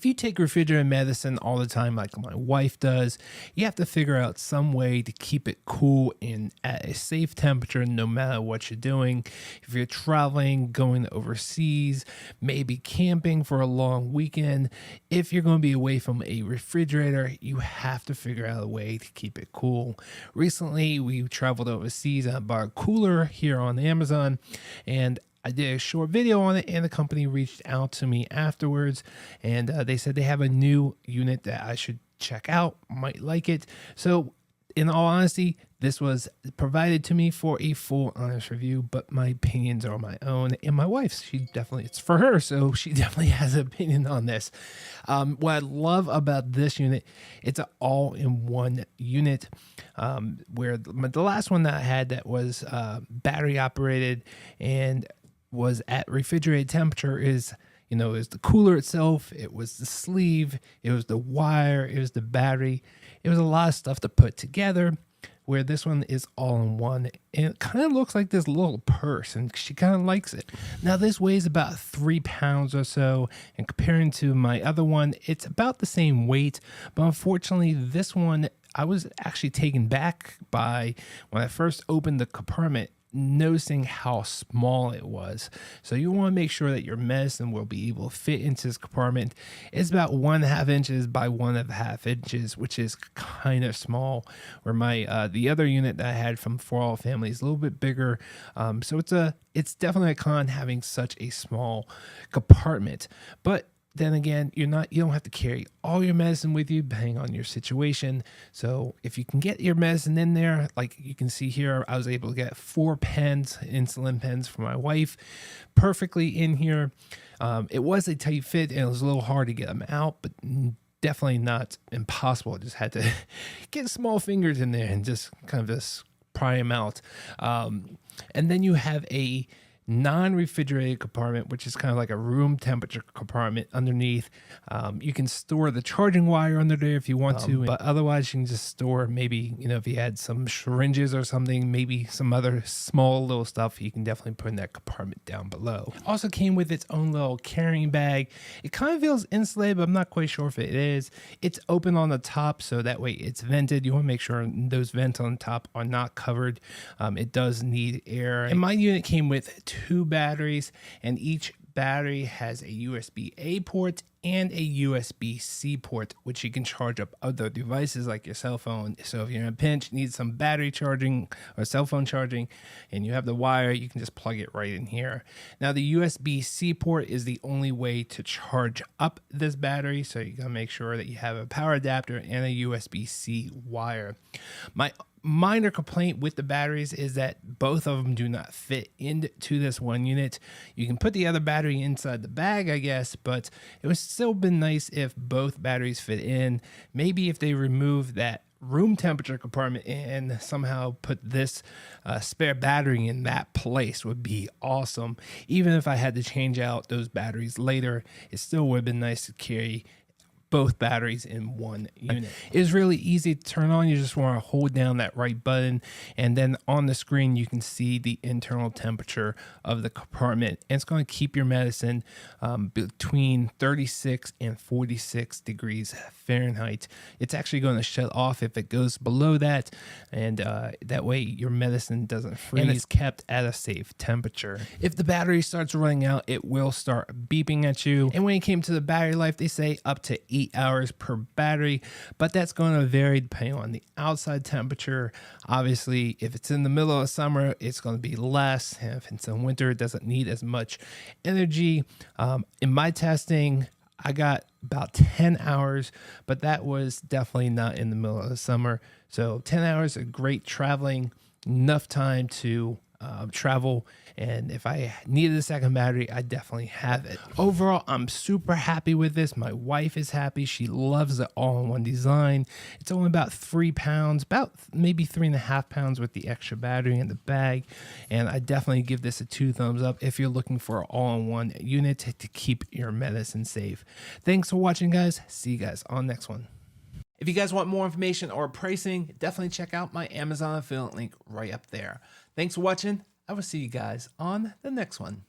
If you take refrigerated medicine all the time, like my wife does, you have to figure out some way to keep it cool and at a safe temperature no matter what you're doing. If you're traveling, going overseas, maybe camping for a long weekend, if you're going to be away from a refrigerator, you have to figure out a way to keep it cool. Recently, we traveled overseas and I bought a cooler here on Amazon, and I did a short video on it, and the company reached out to me afterwards, and they said they have a new unit that I should check out, might like it. So in all honesty, this was provided to me for a full honest review, but my opinions are my own and my wife's. It's for her, so she definitely has an opinion on this. What I love about this unit, it's an all-in-one unit, where the last one that I had that was battery operated and was at refrigerated temperature is the cooler itself, it was the sleeve, it was the wire, it was the battery. It was a lot of stuff to put together, where this one is all in one, and it kind of looks like this little purse, and she kind of likes it. Now this weighs about 3 pounds or so, and comparing to my other one, it's about the same weight, but unfortunately this one, I was actually taken back by when I first opened the compartment, noticing how small it was. So you want to make sure that your medicine will be able to fit into this compartment. It's about 1.5 inches by 1.5 inches, which is kind of small. Where my the other unit that I had from For All Family is a little bit bigger. So it's definitely a con having such a small compartment. But then again, you don't have to carry all your medicine with you depending on your situation. So if you can get your medicine in there, like you can see here, I was able to get 4 pens, insulin pens for my wife, perfectly in here. It was a tight fit and it was a little hard to get them out, but definitely not impossible. I just had to get small fingers in there and just kind of just pry them out. And then you have a non-refrigerated compartment, which is kind of like a room temperature compartment underneath. You can store the charging wire under there if you want to, but otherwise you can just store maybe, if you had some syringes or something, maybe some other small little stuff, you can definitely put in that compartment down below. Also came with its own little carrying bag. It kind of feels insulated, but I'm not quite sure if it is. It's open on the top, so that way it's vented. You want to make sure those vents on top are not covered. It does need air. And my unit came with 2 batteries, and each battery has a USB-A port and a USB-C port, which you can charge up other devices like your cell phone. So if you're in a pinch, need some battery charging or cell phone charging, and you have the wire, you can just plug it right in here. Now the USB-C port is the only way to charge up this battery, so you gotta make sure that you have a power adapter and a USB-C wire. My minor complaint with the batteries is that both of them do not fit into this one unit. You can put the other battery inside the bag, I guess, but it would still been nice if both batteries fit in. Maybe if they remove that room temperature compartment and somehow put this spare battery in that place would be awesome. Even if I had to change out those batteries later, it still would have been nice to carry both batteries in one unit. It's really easy to turn on. You just want to hold down that right button, and then on the screen you can see the internal temperature of the compartment, and it's going to keep your medicine between 36 and 46 degrees Fahrenheit. It's actually going to shut off if it goes below that, and that way your medicine doesn't freeze and it's kept at a safe temperature. If the battery starts running out, it will start beeping at you, and when it came to the battery life, they say up to 8 hours per battery, but that's going to vary depending on the outside temperature. Obviously, if it's in the middle of summer, it's going to be less, and if it's in winter, it doesn't need as much energy. In my testing, I got about 10 hours, but that was definitely not in the middle of the summer. So 10 hours of great traveling, enough time to travel, and if I needed a second battery, I definitely have it. Overall, I'm super happy with this. My wife is happy. She loves the all-in-one design. It's only about 3 pounds, about maybe 3.5 pounds with the extra battery in the bag, and I definitely give this a 2 thumbs up if you're looking for an all-in-one unit to keep your medicine safe. Thanks for watching, guys. See you guys on the next one. If you guys want more information or pricing, definitely check out my Amazon affiliate link right up there. Thanks for watching. I will see you guys on the next one.